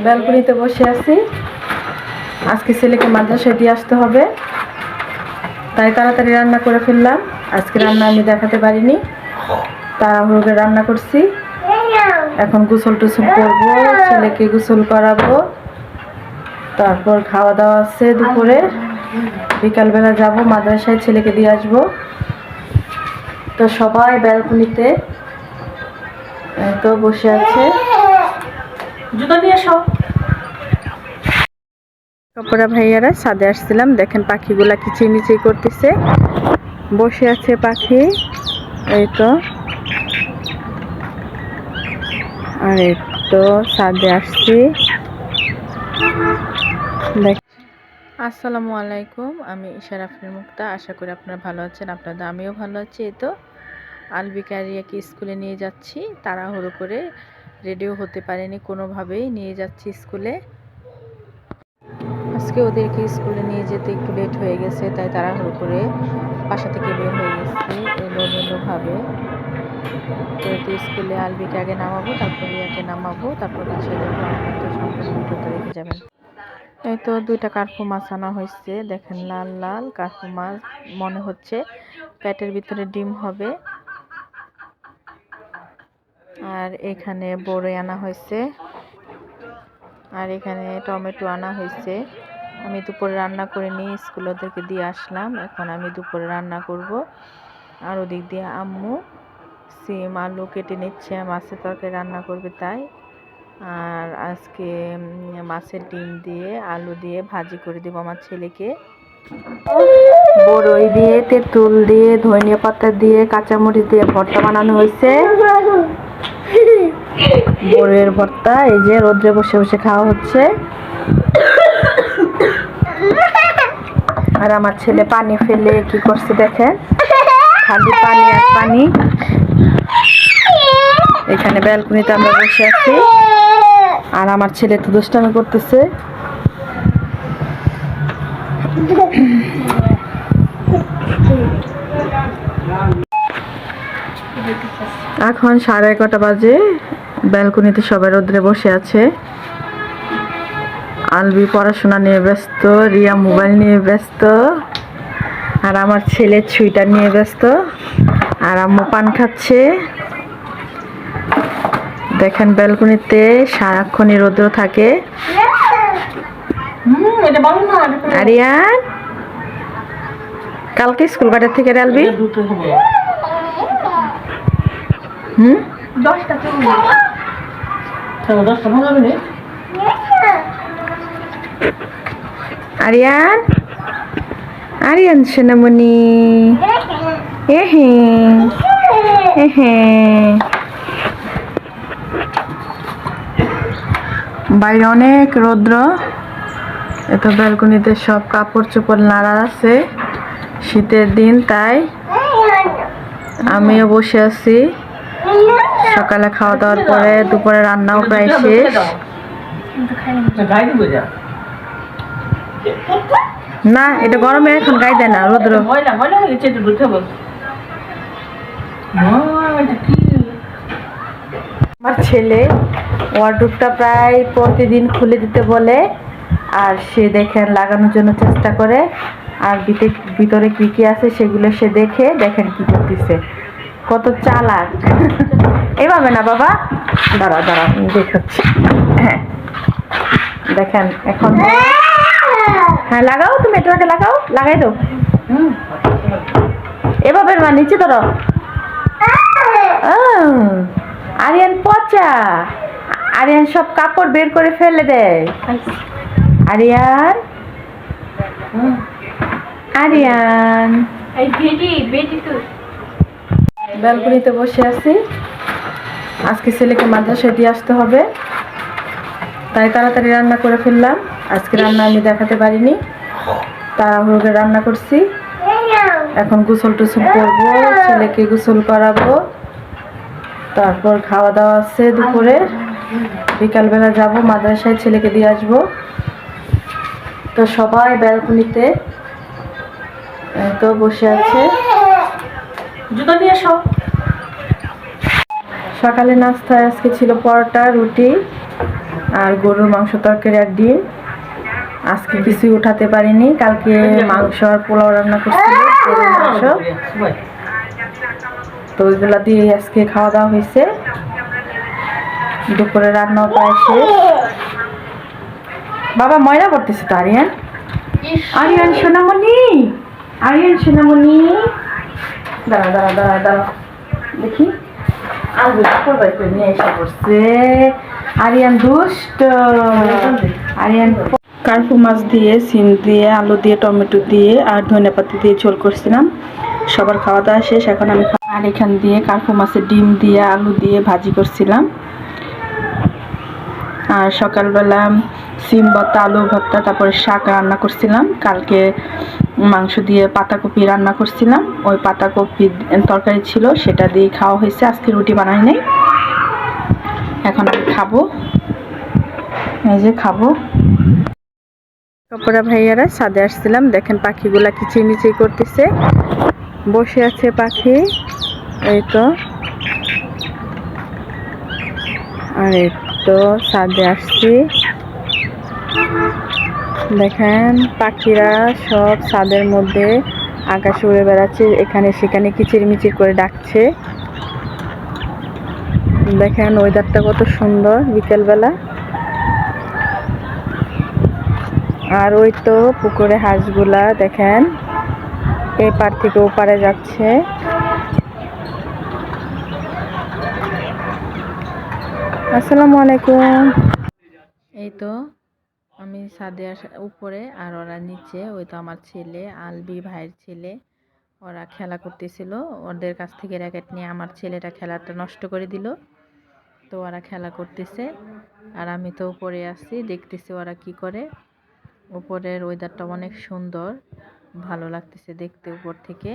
ব্যালকনিতে বসে আছি। আজকে ছেলেকে মাদ্রাসায় দিয়ে আসতে হবে, তাই তাড়াতাড়ি রান্না করে ফেললাম। আজকে রান্না আমি দেখাতে পারিনি, তাড়াহুড়ো রান্না করছি। এখন গোসল টোসল করবো, ছেলেকে গোসল করাবো, তারপর খাওয়া দাওয়া আছে দুপুরে। বিকালবেলা যাব মাদ্রাসায়, ছেলেকে দিয়ে আসবো। তো সবাই ব্যালকনিতে তো বসে আছে। জুতো দিয়ে সব কাপড়া ভাইয়ারা ছাদে আসছিলাম, দেখেন পাখিগুলা কিচিমিচি করতেছে, বসে আছে পাখি। এই তো আর এই তো ছাদে আসছি। আসসালামু আলাইকুম, আমি ইশারাফির মুক্তা। আশা করি আপনারা ভালো আছেন, আপনাদের আমিও ভালো আছি। এই তো আলবিকা আরিয়াকে স্কুলে নিয়ে যাচ্ছি, তাড়াহুড়ো করে, রেডিও হতে পারেনি কোনোভাবেই, নিয়ে যাচ্ছি স্কুলে। আজকে ওদেরকে স্কুলে নিয়ে যেতে একটু লেট হয়ে গেছে, তাই তাড়াহুড়ো করে বাসা থেকে বের হয়ে গেছি এলোমেলোভাবে। তো স্কুলে আলবিকে আগে নামাবো, তারপর রিয়াকে নামাবো, তারপর বাসায় যাবো। আপনাদের সম্পূর্ণ ভিডিওতে রেখে যাবেন। এই তো 2টা কার্পু মাছ আনা হয়েছে, দেখেন লাল লাল কার্পু মাছ, মনে হচ্ছে পেটের ভিতরে ডিম হবে। আর এখানে বড়ই আনা হয়েছে, আর এখানে টমেটো আনা হয়েছে। আমি দুপুরে রান্না করে নিয়ে স্কুলে ওদেরকে দিয়ে আসলাম, এখন আমি দুপুরে রান্না করব। আর ওদিক দিয়ে আম্মু সিম আলু কেটে নিচ্ছে, মাছের তরকারি রান্না করবে তাই। আর আজকে মাছের ডিম দিয়ে আলু দিয়ে ভাজি করে দেবো আমার ছেলেকে। বড়ই দিয়ে, তেঁতুল দিয়ে, ধনিয়া পাতা দিয়ে, কাঁচামরিচ দিয়ে ভর্তা বানানো হয়েছে। বড়ের ভর্তা এই যে রোদ্রে বসে বসে খাওয়া হচ্ছে। আর আমার ছেলে পানি ফেলে কি করছে দেখেন, খালি পানি আর পানি। এখানে ব্যালকনিতে আমরা বসে আছি, আর আমার ছেলে তো দুষ্টামি করতেছে। এখন 11:30 বাজে, ব্যালকনিতে সবাই রোদ্রে বসে আছে। আলবি পড়াশোনা নিয়ে ব্যস্ত, রিয়া মোবাইল নিয়ে ব্যস্ত, আর আমার ছেলে ছুইটার নিয়ে ব্যস্ত, আর আম্মু পান খাচ্ছে। দেখেন ব্যালকনিতে সারাক্ষণই রোদ্র থাকে। আরিয়ান কালকে স্কুল কাটার থেকে আলবি 10টা আরিয়ান, আরিয়ান সোনামণি, এহে এহে। বাইরে অনেক রৌদ্র, এত ব্যালকনিতে সব কাপড় চোপড় নাড়া আছে, শীতের দিন তাই আমিও বসে আছি। সকালে খাওয়া দাওয়ার পরে দুপুরে রান্নাও প্রায় শেষ। না এটা গরমে এখন গায়ে দেয় না, রোদ্র। আমার ছেলে ওয়ার্ডরোবটা প্রায় প্রতিদিন খুলে দিতে বলে, আর সে দেখেন লাগানোর জন্য চেষ্টা করে, আর ভিতরে কি কি আছে সেগুলো সে দেখে, দেখেন কি করতেছে, কত চালাক। এইভাবে না বাবা, দাঁড়া দাঁড়া দেখাচ্ছি। হ্যাঁ দেখেন এখন, হ্যাঁ লাগাও, তুমি এটাকে লাগাও, লাগাই দাও। এভাবে মা নিচে ধরো। আরিয়ান পচা, আরিয়ান সব কাপড় বের করে ফেলে দেয়। আরিয়ান আরিয়ান ব্যালকনিতে বসে আছি। আজকে ছেলেকে মাদ্রাসায় দিয়ে আসতে হবে, তাই তাড়াতাড়ি রান্না করে ফেললাম। আজকে রান্না আমি দেখাতে পারিনি, তাড়াহুড়ো রান্না করছি। এখন গোসল টোসল করবো, ছেলেকে গোসল করাবো, তারপর খাওয়া দাওয়া আছে দুপুরে। বিকালবেলা যাব মাদ্রাসায়, ছেলেকে দিয়ে আসবো। তো সবাই ব্যালকনিতে তো বসে আছে। জুতো দিয়ে সব সকালে নাস্তায় আজকে ছিল পরোটা, রুটি, আর গরুর মাংস তরকারি আর ডিম। আজকে কিছুই উঠাতে পারিনি, কালকে মাংস আর পোলাও রান্না করছিল গরুর মাংস, তো ওইগুলা দিয়ে আজকে খাওয়া দাওয়া হয়েছে। দুপুরে রান্নাও প্রায় শেষ। বাবা ময়লা করতেছে তো আরিয়ান, আরিয়ান সোনামণি, আরিয়ান সোনামণি, দাঁড়া দাঁড়া দাঁড়া দাঁড়া দেখি আলু কাপড় বাই করে নিয়ে এসে পড়ছে আরিয়ান, দুষ্ট আরিয়ান। কার্পু মাছ দিয়ে, সিম দিয়ে, আলু দিয়ে, টমেটো দিয়ে আর ধনেপাতা দিয়ে ঝোল করছিলাম। সবার খাওয়া দাওয়া শেষ, এখন আমি আর এখান দিয়ে কার্পু মাছের ডিম দিয়ে আলু দিয়ে ভাজি করছিলাম। আর সকালবেলা সিম ভর্তা, আলু ভর্তা, তারপরে শাক রান্না করছিলাম। কালকে মাংস দিয়ে পাতাকপি রান্না করছিলাম, ওই পাতাকপি তরকারি ছিল, সেটা দিয়ে খাওয়া হয়েছে। আজকে রুটি বানাই নাই, এখন আমি খাবো, এই যে খাবো। কাপড়া ভাইয়ারা ছাদে আসছিলাম, দেখেন পাখিগুলা কিচিরমিচির করতেছে, বসে আছে পাখি, এই তো। আর এই তো ছাদে আসছি, দেখেন পাখিরা সব ছাদের মধ্যে আকাশে উড়ে বেড়াচ্ছে, এখানে সেখানে কিচিরমিচির করে ডাকছে। দেখেন ওয়েদারটা কত সুন্দর বিকেলবেলা। আর ওই তো পুকুরে হাঁসগুলা দেখেন এপার থেকে ওপারে যাচ্ছে। আসসালামু আলাইকুম। এই তো আমি ছাদে উপরে আর ওরা নিচে, ওই তো আমার ছেলে আলবি ভাইয়ের ছেলে, ওরা খেলা করতেছিল, ওদের কাছ থেকে র্যাকেট নিয়ে আমার ছেলেটা খেলাটা নষ্ট করে দিল, তো ওরা খেলা করতেছে। আর আমি তো উপরে আছি, দেখতেছি ওরা কি করে। উপরের ওয়েদারটা অনেক সুন্দর, ভালো লাগতেছে দেখতে উপর থেকে।